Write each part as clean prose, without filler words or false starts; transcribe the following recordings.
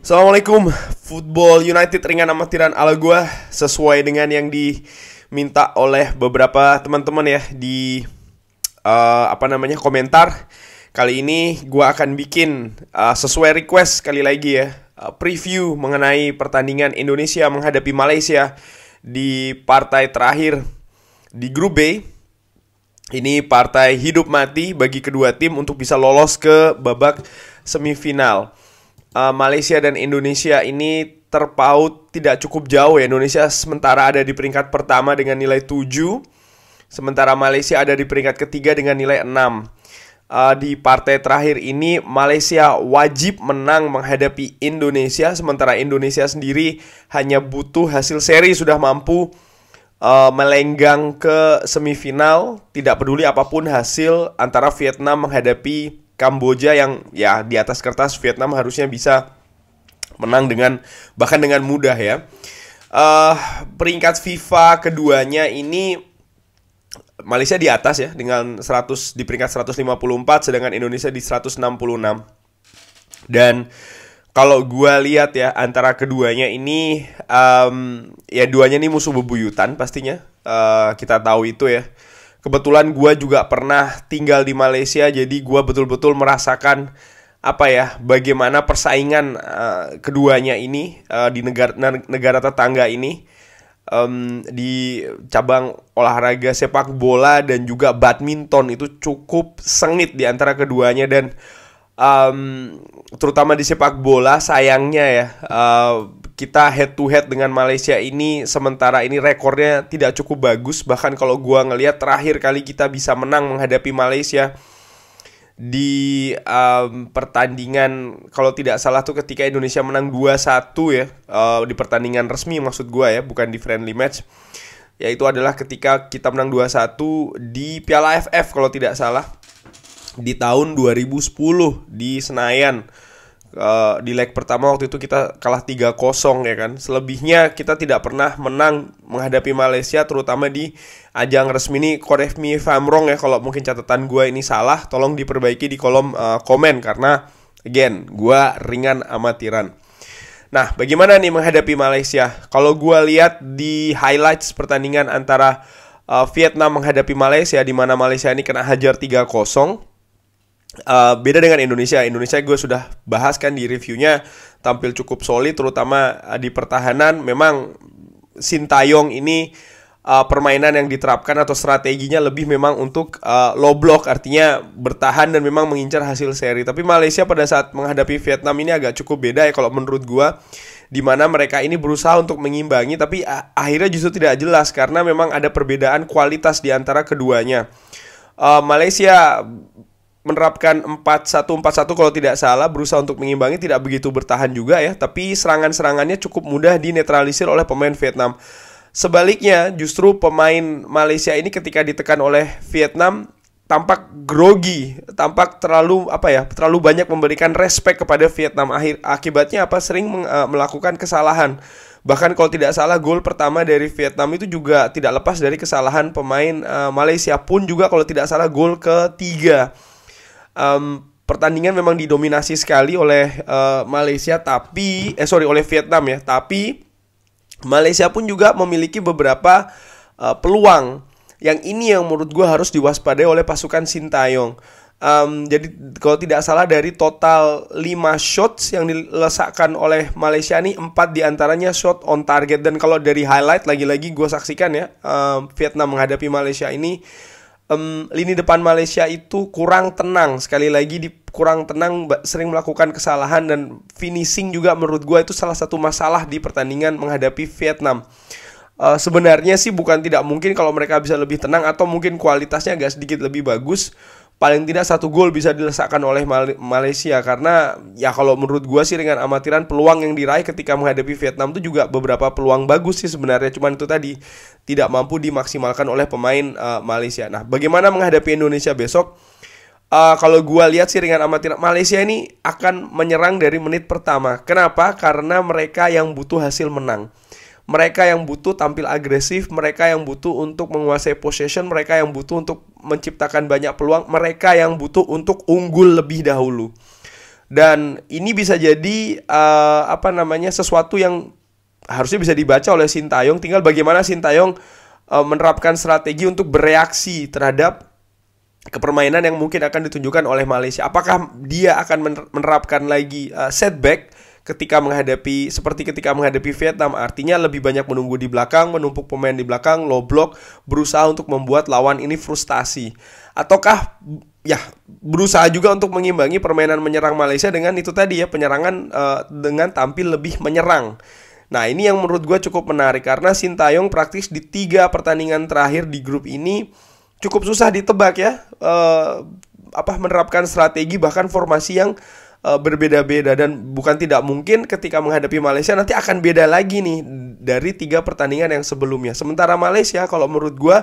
Assalamualaikum, Football United ringan amatiran ala gue sesuai dengan yang diminta oleh beberapa teman-teman ya di komentar. Kali ini gue akan bikin sesuai request sekali lagi ya, preview mengenai pertandingan Indonesia menghadapi Malaysia di partai terakhir di grup B. Ini partai hidup mati bagi kedua tim untuk bisa lolos ke babak semifinal. Malaysia dan Indonesia ini terpaut tidak cukup jauh ya. Indonesia sementara ada di peringkat pertama dengan nilai 7, sementara Malaysia ada di peringkat ketiga dengan nilai 6. Di partai terakhir ini Malaysia wajib menang menghadapi Indonesia, sementara Indonesia sendiri hanya butuh hasil seri sudah mampu melenggang ke semifinal, tidak peduli apapun hasil antara Vietnam menghadapi Kamboja yang ya di atas kertas Vietnam harusnya bisa menang bahkan dengan mudah ya. Peringkat FIFA keduanya ini Malaysia di atas ya dengan di peringkat 154, sedangkan Indonesia di 166. Dan kalau gua lihat ya antara keduanya ini ya duanya ini musuh bebuyutan pastinya. Kita tahu itu ya. Kebetulan gue juga pernah tinggal di Malaysia, jadi gue betul-betul merasakan bagaimana persaingan keduanya ini di negara tetangga ini di cabang olahraga sepak bola dan juga badminton itu cukup sengit di antara keduanya. Dan terutama di sepak bola sayangnya ya kita head to head dengan Malaysia ini sementara ini rekornya tidak cukup bagus. Bahkan kalau gua ngelihat terakhir kali kita bisa menang menghadapi Malaysia di pertandingan, kalau tidak salah tuh ketika Indonesia menang 2-1 ya, di pertandingan resmi maksud gua ya, bukan di friendly match. Yaitu adalah ketika kita menang 2-1 di Piala AFF kalau tidak salah di tahun 2010 di Senayan. Di leg pertama waktu itu kita kalah 3-0 ya kan. Selebihnya kita tidak pernah menang menghadapi Malaysia, terutama di ajang resmi ini. Correct me if I'm wrong ya, kalau mungkin catatan gue ini salah tolong diperbaiki di kolom komen, karena again gue ringan amatiran. Nah, bagaimana nih menghadapi Malaysia? Kalau gue lihat di highlights pertandingan antara Vietnam menghadapi Malaysia, di mana Malaysia ini kena hajar 3-0. Beda dengan Indonesia gue sudah bahas kan di reviewnya, tampil cukup solid terutama di pertahanan. Memang Sintayong ini permainan yang diterapkan atau strateginya lebih memang untuk low block, artinya bertahan dan memang mengincar hasil seri. Tapi Malaysia pada saat menghadapi Vietnam ini agak cukup beda ya kalau menurut gue, di mana mereka ini berusaha untuk mengimbangi tapi akhirnya justru tidak jelas karena memang ada perbedaan kualitas di antara keduanya. Malaysia menerapkan 4-1-4-1 kalau tidak salah, berusaha untuk mengimbangi, tidak begitu bertahan juga ya, tapi serangan-serangannya cukup mudah dinetralisir oleh pemain Vietnam. Sebaliknya, justru pemain Malaysia ini ketika ditekan oleh Vietnam tampak grogi, tampak terlalu banyak memberikan respect kepada Vietnam. Akibatnya sering melakukan kesalahan. Bahkan kalau tidak salah gol pertama dari Vietnam itu juga tidak lepas dari kesalahan pemain Malaysia, pun juga kalau tidak salah gol ketiga. Pertandingan memang didominasi sekali oleh oleh Vietnam ya. Tapi Malaysia pun juga memiliki beberapa peluang. Yang ini yang menurut gue harus diwaspadai oleh pasukan Sintayong. Jadi kalau tidak salah dari total 5 shots yang dilesakkan oleh Malaysia ini, 4 diantaranya shot on target. Dan kalau dari highlight lagi-lagi gue saksikan ya, Vietnam menghadapi Malaysia ini, lini depan Malaysia itu kurang tenang. Sekali lagi kurang tenang, sering melakukan kesalahan, dan finishing juga menurut gue itu salah satu masalah di pertandingan menghadapi Vietnam. Sebenarnya sih bukan tidak mungkin kalau mereka bisa lebih tenang atau mungkin kualitasnya agak sedikit lebih bagus. Paling tidak 1 gol bisa dilesakkan oleh Malaysia. Karena ya kalau menurut gue sih dengan amatiran, peluang yang diraih ketika menghadapi Vietnam itu juga beberapa peluang bagus sih sebenarnya. Cuman itu tadi tidak mampu dimaksimalkan oleh pemain Malaysia. Nah, bagaimana menghadapi Indonesia besok? Kalau gue lihat sih dengan amatiran, Malaysia ini akan menyerang dari menit pertama. Kenapa? Karena mereka yang butuh hasil menang. Mereka yang butuh tampil agresif, mereka yang butuh untuk menguasai possession, mereka yang butuh untuk menciptakan banyak peluang, mereka yang butuh untuk unggul lebih dahulu. Dan ini bisa jadi sesuatu yang harusnya bisa dibaca oleh Sintayong. Tinggal bagaimana Sintayong menerapkan strategi untuk bereaksi terhadap kepermainan yang mungkin akan ditunjukkan oleh Malaysia. Apakah dia akan menerapkan lagi setback ketika menghadapi Vietnam, artinya lebih banyak menunggu di belakang, menumpuk pemain di belakang, low block, berusaha untuk membuat lawan ini frustasi. Ataukah berusaha juga untuk mengimbangi permainan menyerang Malaysia dengan itu tadi ya, penyerangan dengan tampil lebih menyerang. Nah, ini yang menurut gue cukup menarik karena Sintayong praktis di 3 pertandingan terakhir di grup ini cukup susah ditebak ya, menerapkan strategi bahkan formasi yang berbeda-beda, dan bukan tidak mungkin ketika menghadapi Malaysia nanti akan beda lagi nih dari 3 pertandingan yang sebelumnya. Sementara Malaysia kalau menurut gue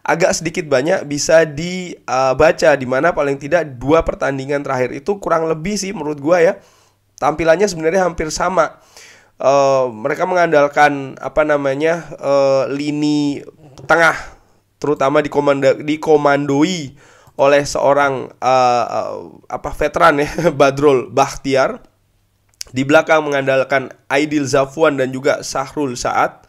agak sedikit banyak bisa dibaca, di mana paling tidak 2 pertandingan terakhir itu kurang lebih sih menurut gue ya, tampilannya sebenarnya hampir sama. Mereka mengandalkan lini tengah, terutama dikomandoi oleh seorang veteran ya, Badrul Bakhtiar. Di belakang mengandalkan Aidil Zafwan dan juga Sahrul Saad.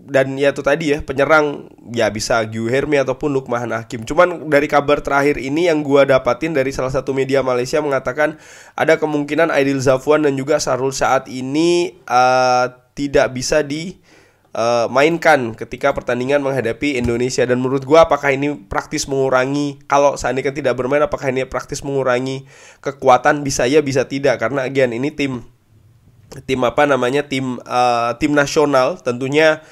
Dan ya itu tadi ya, penyerang ya bisa Gyu Hermi ataupun Lukman Hakim. Cuman dari kabar terakhir ini yang gua dapatin dari salah satu media Malaysia mengatakan ada kemungkinan Aidil Zafwan dan juga Sahrul Saad ini tidak bisa mainkan ketika pertandingan menghadapi Indonesia. Dan menurut gua apakah ini praktis mengurangi, kalau seandainya tidak bermain, apakah ini praktis mengurangi kekuatan? Bisa ya, bisa tidak, karena again ini tim nasional. Tentunya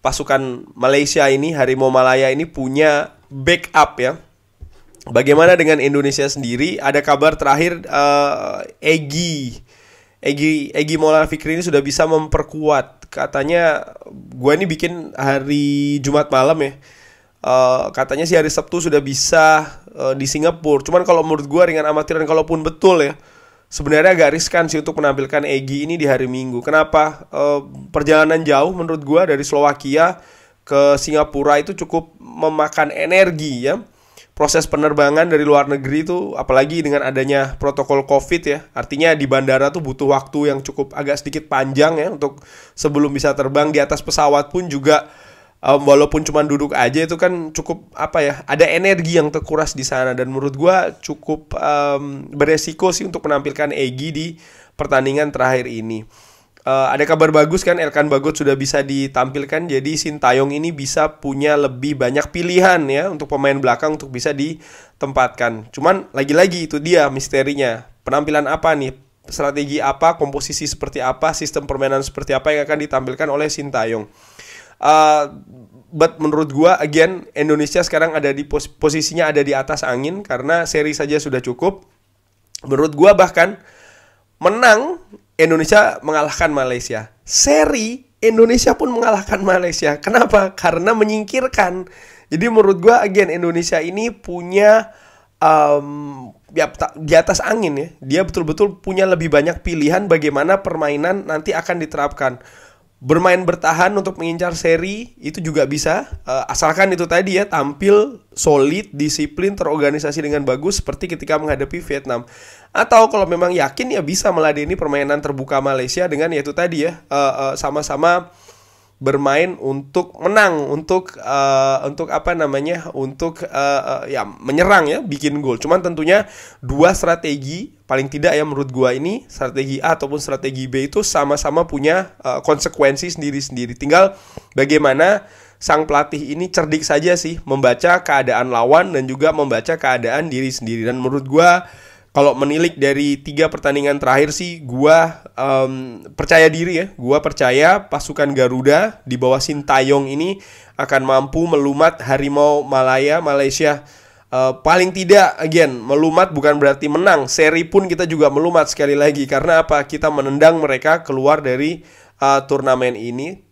pasukan Malaysia ini, Harimau Malaya ini punya backup ya. Bagaimana dengan Indonesia sendiri? Ada kabar terakhir Egy Maulana Fikri ini sudah bisa memperkuat. Katanya gue ini bikin hari Jumat malam ya. Katanya sih hari Sabtu sudah bisa di Singapura. Cuman kalau menurut gue ringan amatiran, kalaupun betul ya, sebenarnya agak riskan sih untuk menampilkan Egy ini di hari Minggu. Kenapa? Perjalanan jauh menurut gue dari Slovakia ke Singapura itu cukup memakan energi ya. Proses penerbangan dari luar negeri itu, apalagi dengan adanya protokol COVID ya, artinya di bandara tuh butuh waktu yang cukup agak sedikit panjang ya untuk sebelum bisa terbang. Di atas pesawat pun juga walaupun cuma duduk aja itu kan cukup ada energi yang terkuras di sana. Dan menurut gua cukup beresiko sih untuk menampilkan Egy di pertandingan terakhir ini. Ada kabar bagus kan, Elkan Bagot sudah bisa ditampilkan, jadi Sintayong ini bisa punya lebih banyak pilihan ya untuk pemain belakang untuk bisa ditempatkan. Cuman lagi-lagi itu dia misterinya, penampilan apa nih, strategi apa, komposisi seperti apa, sistem permainan seperti apa yang akan ditampilkan oleh Sintayong. But menurut gua again Indonesia sekarang ada di posisinya ada di atas angin karena seri saja sudah cukup. Menurut gua bahkan menang Indonesia mengalahkan Malaysia, seri Indonesia pun mengalahkan Malaysia. Kenapa? Karena menyingkirkan. Jadi menurut gue again Indonesia ini punya di atas angin ya. Dia betul-betul punya lebih banyak pilihan bagaimana permainan nanti akan diterapkan. Bermain bertahan untuk mengincar seri itu juga bisa, asalkan itu tadi ya, tampil solid, disiplin, terorganisasi dengan bagus seperti ketika menghadapi Vietnam. Atau kalau memang yakin ya bisa meladeni permainan terbuka Malaysia dengan yaitu tadi ya, sama-sama bermain untuk menang, untuk menyerang ya, bikin gol. Cuman tentunya dua strategi paling tidak ya menurut gua ini, strategi A ataupun strategi B itu sama-sama punya konsekuensi sendiri-sendiri. Tinggal bagaimana sang pelatih ini cerdik saja sih membaca keadaan lawan dan juga membaca keadaan diri sendiri. Dan menurut gua kalau menilik dari 3 pertandingan terakhir sih, gua percaya diri ya. Gua percaya pasukan Garuda di bawah Sintayong ini akan mampu melumat Harimau Malaya Malaysia. Paling tidak, again, melumat bukan berarti menang. Seri pun kita juga melumat sekali lagi. Karena apa? Kita menendang mereka keluar dari turnamen ini.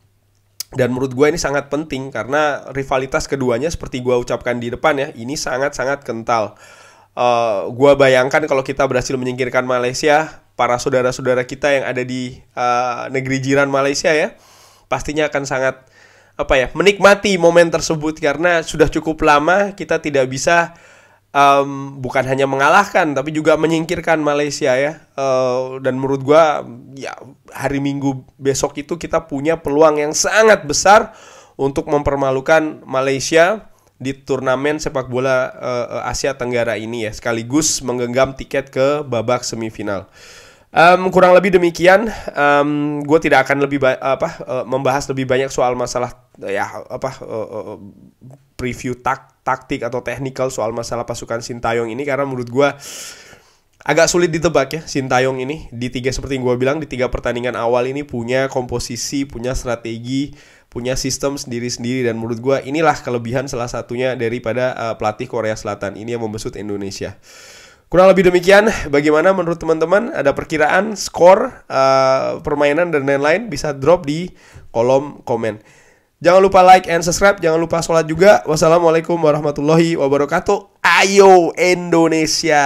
Dan menurut gue ini sangat penting karena rivalitas keduanya seperti gue ucapkan di depan ya, ini sangat-sangat kental. Gua bayangkan kalau kita berhasil menyingkirkan Malaysia, para saudara-saudara kita yang ada di negeri jiran Malaysia ya, pastinya akan sangat menikmati momen tersebut karena sudah cukup lama kita tidak bisa bukan hanya mengalahkan tapi juga menyingkirkan Malaysia ya. Dan menurut gua ya hari Minggu besok itu kita punya peluang yang sangat besar untuk mempermalukan Malaysia di turnamen sepak bola Asia Tenggara ini ya, sekaligus menggenggam tiket ke babak semifinal. Kurang lebih demikian. Gue tidak akan membahas lebih banyak soal masalah preview taktik atau technical soal masalah pasukan Sintayong ini, karena menurut gue agak sulit ditebak ya. Sintayong ini seperti yang gue bilang, di 3 pertandingan awal ini punya komposisi, punya strategi, punya sistem sendiri-sendiri, dan menurut gue inilah kelebihan salah satunya daripada pelatih Korea Selatan ini yang membesut Indonesia. Kurang lebih demikian. Bagaimana menurut teman-teman? Ada perkiraan skor, permainan dan lain-lain? Bisa drop di kolom komen. Jangan lupa like and subscribe. Jangan lupa sholat juga. Wassalamualaikum warahmatullahi wabarakatuh. Ayo Indonesia.